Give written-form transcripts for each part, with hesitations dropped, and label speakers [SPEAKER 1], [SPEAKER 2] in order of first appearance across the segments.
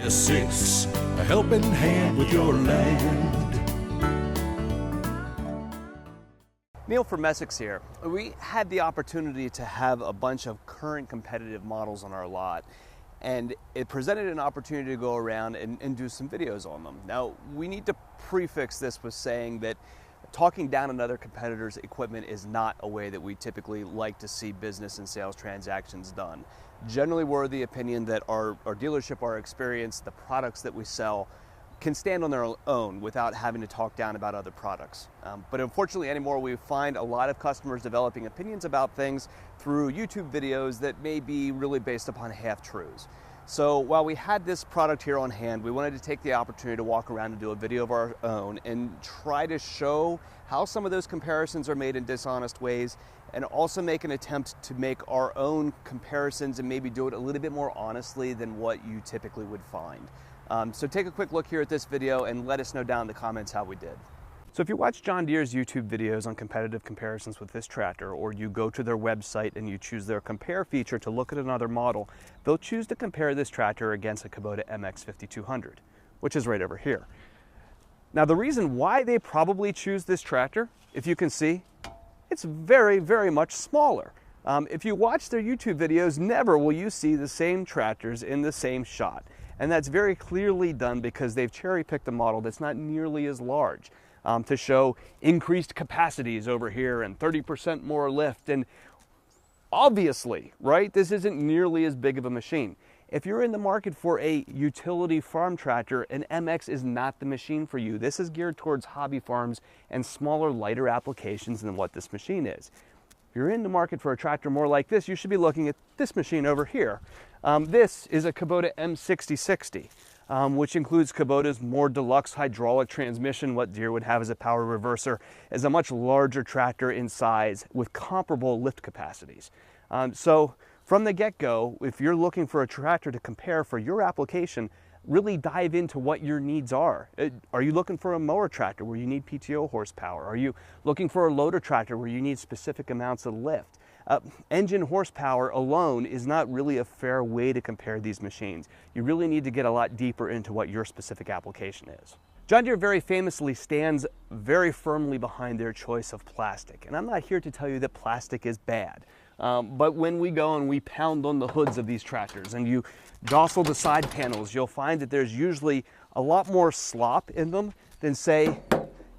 [SPEAKER 1] assist, a helping hand with your land.
[SPEAKER 2] Neil from Essex here. We had the opportunity to have a bunch of current competitive models on our lot, and it presented an opportunity to go around and do some videos on them. Now, we need to prefix this with saying that talking down another competitor's equipment is not a way that we typically like to see business and sales transactions done. Generally, we're of the opinion that our dealership, our experience, the products that we sell can stand on their own without having to talk down about other products. But unfortunately anymore, we find a lot of customers developing opinions about things through YouTube videos that may be really based upon half-truths. So while we had this product here on hand, we wanted to take the opportunity to walk around and do a video of our own and try to show how some of those comparisons are made in dishonest ways, and also make an attempt to make our own comparisons and maybe do it a little bit more honestly than what you typically would find. So take a quick look here at this video and let us know down in the comments how we did. So if you watch John Deere's YouTube videos on competitive comparisons with this tractor, or you go to their website and you choose their compare feature to look at another model, they'll choose to compare this tractor against a Kubota MX-5200, which is right over here. Now the reason why they probably choose this tractor, if you can see, it's very, very much smaller. If you watch their YouTube videos, never will you see the same tractors in the same shot. And that's very clearly done because they've cherry-picked a model that's not nearly as large to show increased capacities over here and 30% more lift. And obviously, right, this isn't nearly as big of a machine. If you're in the market for a utility farm tractor, an MX is not the machine for you. This is geared towards hobby farms and smaller, lighter applications than what this machine is. If you're in the market for a tractor more like this, you should be looking at this machine over here. This is a Kubota MX-Series, which includes Kubota's more deluxe hydraulic transmission. What Deere would have as a power reverser is a much larger tractor in size with comparable lift capacities. So from the get-go, if you're looking for a tractor to compare for your application, really dive into what your needs are. Are you looking for a mower tractor where you need PTO horsepower? Are you looking for a loader tractor where you need specific amounts of lift? Engine horsepower alone is not really a fair way to compare these machines. You really need to get a lot deeper into what your specific application is. John Deere very famously stands very firmly behind their choice of plastic. And I'm not here to tell you that plastic is bad. But when we go and we pound on the hoods of these tractors and you jostle the side panels, you'll find that there's usually a lot more slop in them than, say,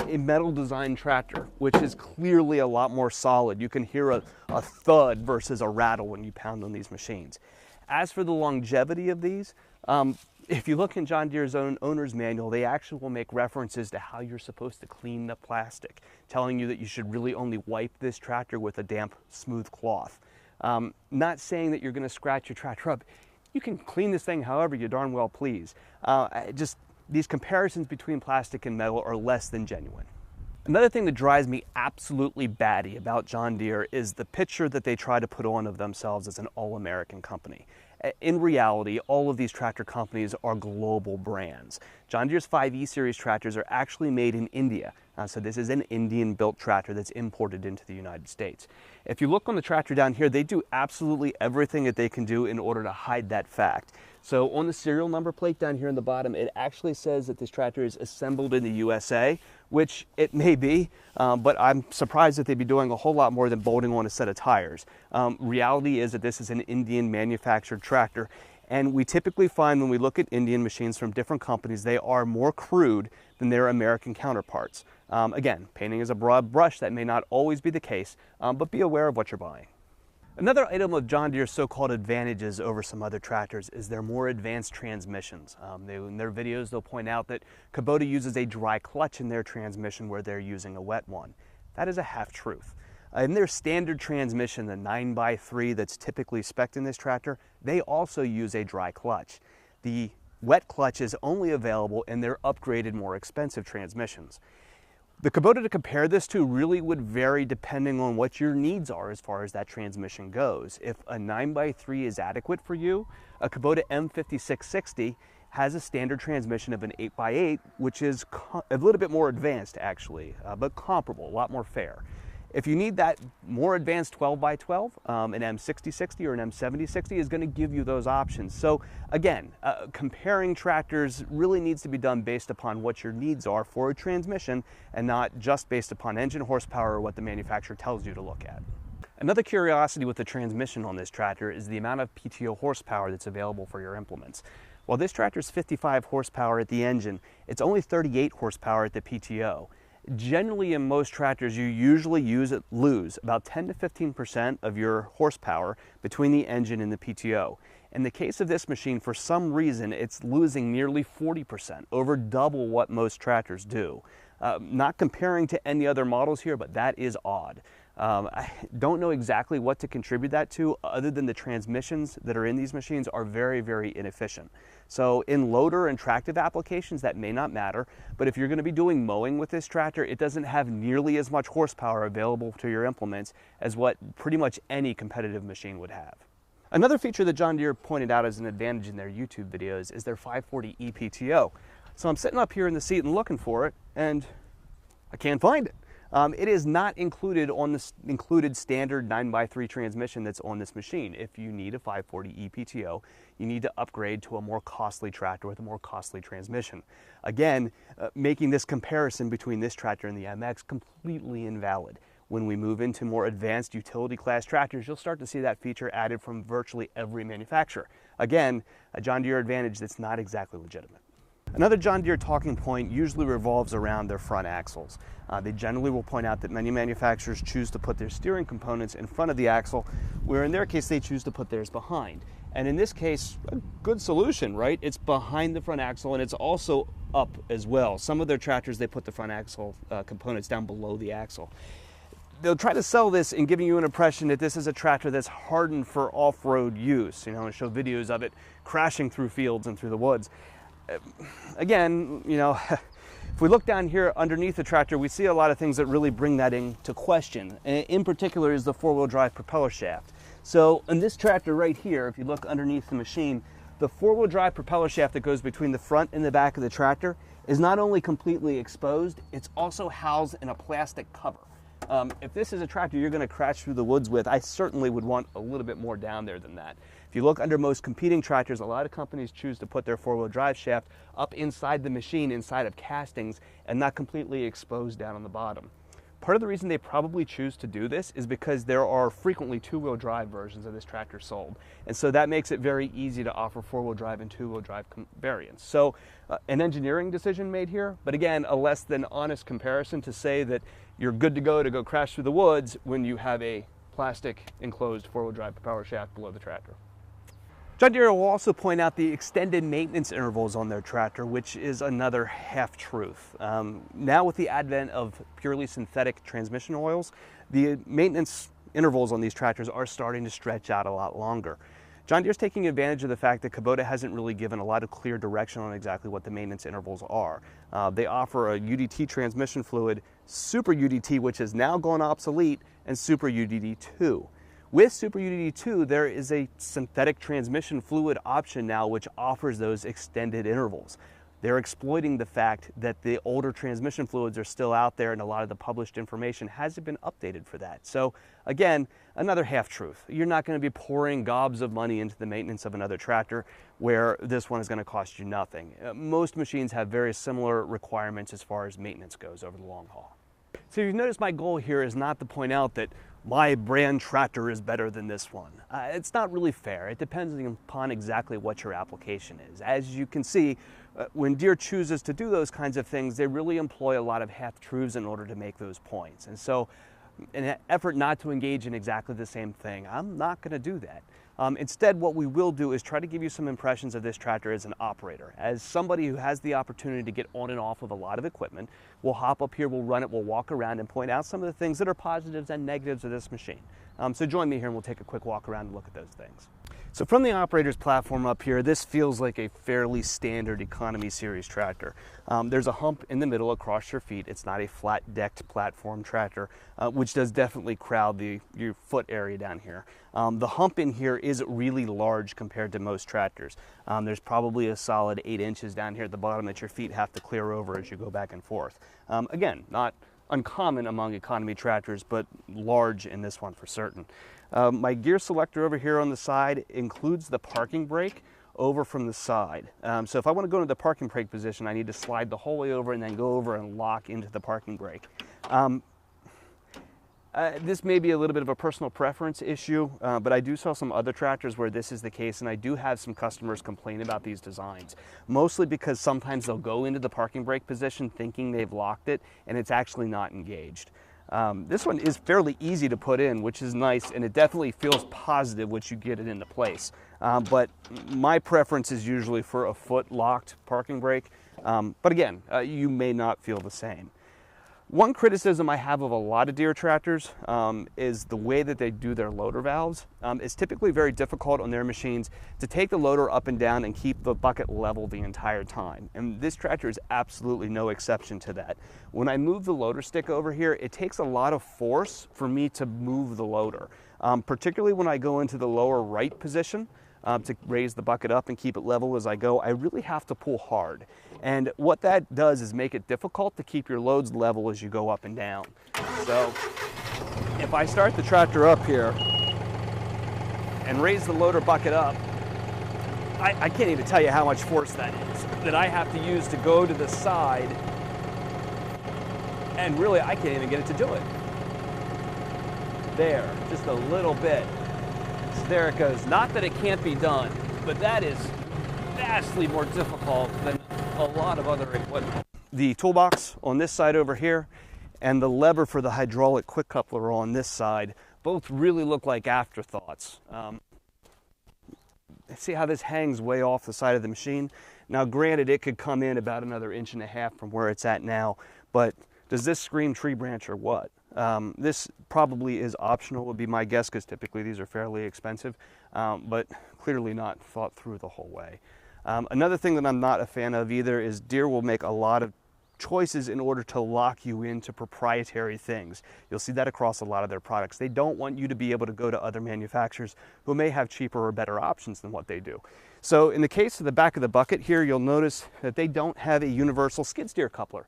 [SPEAKER 2] a metal design tractor, which is clearly a lot more solid. You can hear a thud versus a rattle when you pound on these machines. As for the longevity of these, if you look in John Deere's own owner's manual, they actually will make references to how you're supposed to clean the plastic, telling you that you should really only wipe this tractor with a damp, smooth cloth. Not saying that you're going to scratch your tractor up. You can clean this thing however you darn well please. Just these comparisons between plastic and metal are less than genuine. Another thing that drives me absolutely batty about John Deere is the picture that they try to put on of themselves as an all-American company. In reality, all of these tractor companies are global brands. John Deere's 5E Series tractors are actually made in India. So this is an Indian-built tractor that's imported into the United States. If you look on the tractor down here, they do absolutely everything that they can do in order to hide that fact. So on the serial number plate down here in the bottom, it actually says that this tractor is assembled in the USA, which it may be, but I'm surprised that they'd be doing a whole lot more than bolting on a set of tires. Reality is that this is an Indian manufactured tractor, and we typically find when we look at Indian machines from different companies, they are more crude than their American counterparts. Again, painting is a broad brush. That may not always be the case, but be aware of what you're buying. Another item of John Deere's so-called advantages over some other tractors is their more advanced transmissions. In their videos, they'll point out that Kubota uses a dry clutch in their transmission where they're using a wet one. That is a half-truth. In their standard transmission, the 9x3 that's typically spec'd in this tractor, they also use a dry clutch. The wet clutch is only available in their upgraded, more expensive transmissions. The Kubota to compare this to really would vary depending on what your needs are as far as that transmission goes. If a 9x3 is adequate for you, a Kubota M5660 has a standard transmission of an 8x8, which is a little bit more advanced actually, but comparable, a lot more fair. If you need that more advanced 12x12, an M6060 or an M7060 is going to give you those options. So again, comparing tractors really needs to be done based upon what your needs are for a transmission and not just based upon engine horsepower or what the manufacturer tells you to look at. Another curiosity with the transmission on this tractor is the amount of PTO horsepower that's available for your implements. While this tractor is 55 horsepower at the engine, it's only 38 horsepower at the PTO. Generally, in most tractors, you usually lose about 10 to 15% of your horsepower between the engine and the PTO. In the case of this machine, for some reason, it's losing nearly 40%, over double what most tractors do. Not comparing to any other models here, but that is odd. I don't know exactly what to contribute that to, other than the transmissions that are in these machines are very, very inefficient. So in loader and tractive applications, that may not matter, but if you're going to be doing mowing with this tractor, it doesn't have nearly as much horsepower available to your implements as what pretty much any competitive machine would have. Another feature that John Deere pointed out as an advantage in their YouTube videos is their 540E PTO. So I'm sitting up here in the seat and looking for it, and I can't find it. It is not included on the included standard 9x3 transmission that's on this machine. If you need a 540E PTO, you need to upgrade to a more costly tractor with a more costly transmission. Again, making this comparison between this tractor and the MX completely invalid. When we move into more advanced utility class tractors, you'll start to see that feature added from virtually every manufacturer. Again, a John Deere advantage that's not exactly legitimate. Another John Deere talking point usually revolves around their front axles. They generally will point out that many manufacturers choose to put their steering components in front of the axle, where in their case they choose to put theirs behind. And in this case, a good solution, right? It's behind the front axle and it's also up as well. Some of their tractors, they put the front axle components down below the axle. They'll try to sell this in giving you an impression that this is a tractor that's hardened for off-road use, and show videos of it crashing through fields and through the woods. Again, if we look down here underneath the tractor, we see a lot of things that really bring that into question. In particular is the four-wheel drive propeller shaft. So in this tractor right here, if you look underneath the machine, the four-wheel drive propeller shaft that goes between the front and the back of the tractor is not only completely exposed, it's also housed in a plastic cover. If this is a tractor you're going to crash through the woods with, I certainly would want a little bit more down there than that. If you look under most competing tractors, a lot of companies choose to put their four-wheel drive shaft up inside the machine, inside of castings, and not completely exposed down on the bottom. Part of the reason they probably choose to do this is because there are frequently two-wheel drive versions of this tractor sold. And so that makes it very easy to offer four-wheel drive and two-wheel drive variants. So an engineering decision made here, but again, a less than honest comparison to say that you're good to go crash through the woods when you have a plastic enclosed four-wheel drive propeller shaft below the tractor. John Deere will also point out the extended maintenance intervals on their tractor, which is another half-truth. Now with the advent of purely synthetic transmission oils, the maintenance intervals on these tractors are starting to stretch out a lot longer. John Deere's taking advantage of the fact that Kubota hasn't really given a lot of clear direction on exactly what the maintenance intervals are. They offer a UDT transmission fluid, Super UDT, which has now gone obsolete, and Super UDT 2. With Super UDT 2, there is a synthetic transmission fluid option now which offers those extended intervals. They're exploiting the fact that the older transmission fluids are still out there and a lot of the published information hasn't been updated for that. So again, another half-truth. You're not going to be pouring gobs of money into the maintenance of another tractor where this one is going to cost you nothing. Most machines have very similar requirements as far as maintenance goes over the long haul. So you've noticed my goal here is not to point out that my brand tractor is better than this one. It's not really fair. It depends upon exactly what your application is. As you can see, when Deere chooses to do those kinds of things, they really employ a lot of half-truths in order to make those points. And so in an effort not to engage in exactly the same thing, I'm not going to do that. Instead, what we will do is try to give you some impressions of this tractor as an operator. As somebody who has the opportunity to get on and off of a lot of equipment, we'll hop up here, we'll run it, we'll walk around and point out some of the things that are positives and negatives of this machine. So join me here and we'll take a quick walk around and look at those things. So from the operator's platform up here, this feels like a fairly standard economy series tractor. There's a hump in the middle across your feet. It's not a flat-decked platform tractor, which does definitely crowd your foot area down here. The hump in here is really large compared to most tractors. There's probably a solid 8 inches down here at the bottom that your feet have to clear over as you go back and forth. Again, not uncommon among economy tractors, but large in this one for certain. My gear selector over here on the side includes the parking brake over from the side. So if I want to go into the parking brake position, I need to slide the whole way over and then go over and lock into the parking brake. This may be a little bit of a personal preference issue, but I do sell some other tractors where this is the case, and I do have some customers complain about these designs, mostly because sometimes they'll go into the parking brake position thinking they've locked it, and it's actually not engaged. This one is fairly easy to put in, which is nice, and it definitely feels positive once you get it into place. But my preference is usually for a foot locked parking brake. But again, you may not feel the same. One criticism I have of a lot of Deere tractors is the way that they do their loader valves. It's typically very difficult on their machines to take the loader up and down and keep the bucket level the entire time. And this tractor is absolutely no exception to that. When I move the loader stick over here, it takes a lot of force for me to move the loader, particularly when I go into the lower right position. To raise the bucket up and keep it level as I go, I really have to pull hard. And what that does is make it difficult to keep your loads level as you go up and down. So if I start the tractor up here and raise the loader bucket up, I can't even tell you how much force that is that I have to use to go to the side, and really I can't even get it to do it. There, just a little bit. There it goes. Not that it can't be done, but that is vastly more difficult than a lot of other equipment. The toolbox on this side over here and the lever for the hydraulic quick coupler on this side both really look like afterthoughts. See how this hangs way off the side of the machine? Now granted, it could come in about another 1.5 inches from where it's at now, but does this scream tree branch or what? This probably is optional, would be my guess, because typically these are fairly expensive, but clearly not thought through the whole way. Another thing that I'm not a fan of either is Deere will make a lot of choices in order to lock you into proprietary things. You'll see that across a lot of their products. They don't want you to be able to go to other manufacturers who may have cheaper or better options than what they do. So in the case of the back of the bucket here, you'll notice that they don't have a universal skid steer coupler.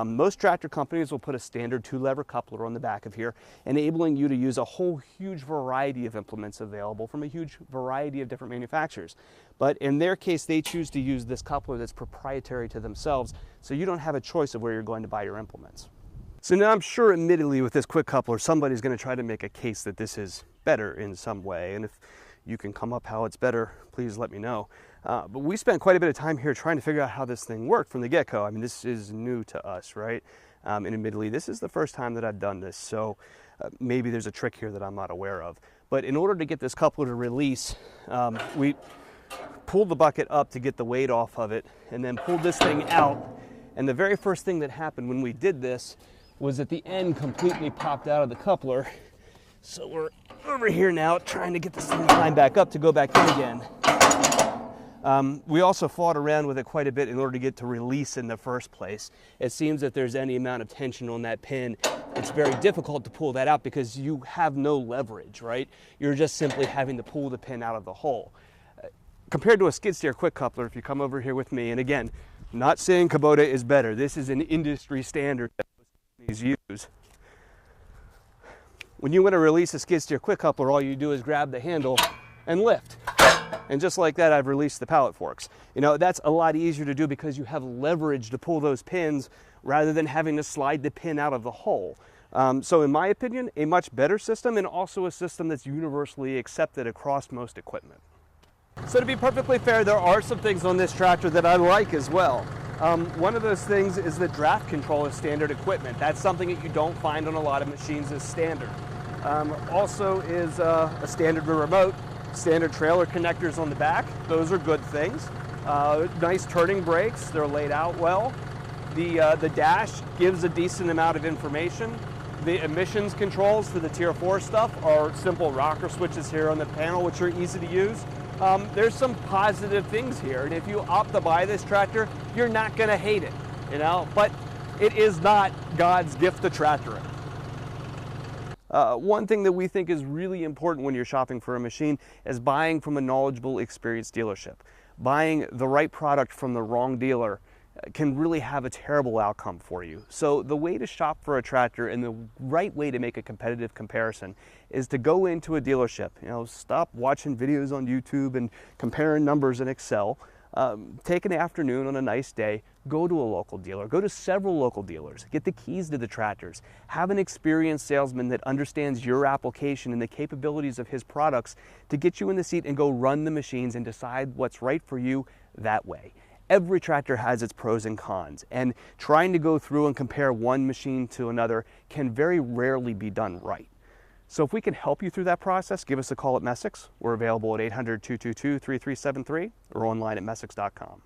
[SPEAKER 2] Most tractor companies will put a standard 2-lever coupler on the back of here, enabling you to use a whole huge variety of implements available from a huge variety of different manufacturers. But in their case, they choose to use this coupler that's proprietary to themselves, so you don't have a choice of where you're going to buy your implements. So now I'm sure, admittedly, with this quick coupler, somebody's going to try to make a case that this is better in some way, and if you can come up how it's better, please let me know. But we spent quite a bit of time here trying to figure out how this thing worked from the get-go. I mean, this is new to us, right? And admittedly, this is the first time that I've done this, so maybe there's a trick here that I'm not aware of. But in order to get this coupler to release, we pulled the bucket up to get the weight off of it, and then pulled this thing out. And the very first thing that happened when we did this was that the end completely popped out of the coupler. So we're over here now trying to get this thing climbed back up to go back in again. We also fought around with it quite a bit in order to get to release in the first place. It seems that there's any amount of tension on that pin, it's very difficult to pull that out because you have no leverage, right? You're just simply having to pull the pin out of the hole. Compared to a skid steer quick coupler, if you come over here with me, and again, not saying Kubota is better, this is an industry standard that most companies use. When you want to release a skid steer quick coupler, all you do is grab the handle and lift. And just like that, I've released the pallet forks. You know, that's a lot easier to do because you have leverage to pull those pins rather than having to slide the pin out of the hole. So in my opinion, a much better system, and also a system that's universally accepted across most equipment. So to be perfectly fair, there are some things on this tractor that I like as well. One of those things is that draft control is standard equipment. That's something that you don't find on a lot of machines as standard. Also is a standard remote, standard trailer connectors on the back. Those are good things. Nice turning brakes, they're laid out well. The dash gives a decent amount of information. The emissions controls for the Tier 4 stuff are simple rocker switches here on the panel, which are easy to use. There's some positive things here, and if you opt to buy this tractor, you're not going to hate it, you know, but it is not God's gift to tractoring. One thing that we think is really important when you're shopping for a machine is buying from a knowledgeable, experienced dealership. Buying the right product from the wrong dealer can really have a terrible outcome for you. So the way to shop for a tractor and the right way to make a competitive comparison is to go into a dealership. Stop watching videos on YouTube and comparing numbers in Excel. Take an afternoon on a nice day, go to a local dealer, go to several local dealers, get the keys to the tractors, have an experienced salesman that understands your application and the capabilities of his products to get you in the seat and go run the machines and decide what's right for you that way. Every tractor has its pros and cons, and trying to go through and compare one machine to another can very rarely be done right. So if we can help you through that process, give us a call at Messick's. We're available at 800-222-3373 or online at messick's.com.